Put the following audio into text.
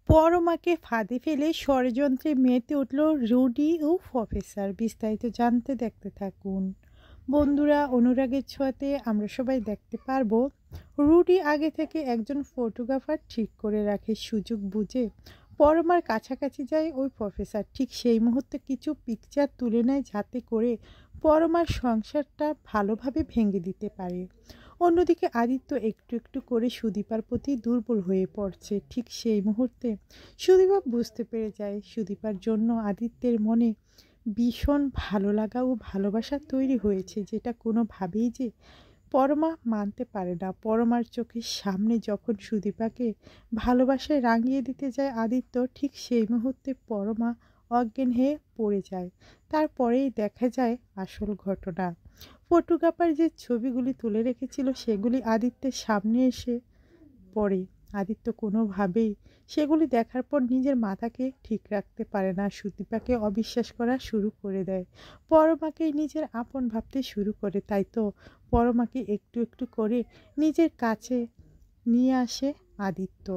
পরমাকে ফাঁদে ফেলে ষড়যন্ত্রে মেতে উঠল রুডি ও প্রফেসর। বিস্তারিত জানতে দেখতে থাকুন বন্ধুরা। অনুরাগের ছোঁয়াতে আমরা সবাই দেখতে পারবো রুডি আগে থেকে একজন ফটোগ্রাফার ঠিক করে রাখে। সুযোগ বুঝে পরমার কাছাকাছি যায় ওই প্রফেসর। ঠিক সেই মুহূর্তে কিছু পিকচার তুলে নেয় যাতে করে পরমার সংসারটা ভালোভাবে ভেঙে দিতে পারে। অন্যদিকে আদিত্য একটু একটু করে সুদীপার প্রতি দুর্বল হয়ে পড়ছে। ঠিক সেই মুহূর্তে সুদীপা বুঝতে পেরে যায় সুদীপার জন্য আদিত্যের মনে ভীষণ ভালো লাগা ও ভালোবাসা তৈরি হয়েছে, যেটা কোনোভাবেই যে পরমা মানতে পারে না। পরমার চোখের সামনে যখন সুদীপাকে ভালোবাসায় রাঙিয়ে দিতে যায় আদিত্য, ঠিক সেই মুহূর্তে পরমা অজ্ঞান হয়ে পড়ে যায়। তারপরেই দেখা যায় আসল ঘটনা। ফটোগ্রাফার যে ছবিগুলি তুলে রেখেছিল সেগুলি আদিত্যের সামনে এসে পড়ে। আদিত্য কোনোভাবেই সেগুলি দেখার পর নিজের মাথাকে ঠিক রাখতে পারে না। সুদীপাকে অবিশ্বাস করা শুরু করে দেয়, পরমাকে নিজের আপন ভাবতে শুরু করে। তাই তো পরমাকে একটু একটু করে নিজের কাছে নিয়ে আসে আদিত্য।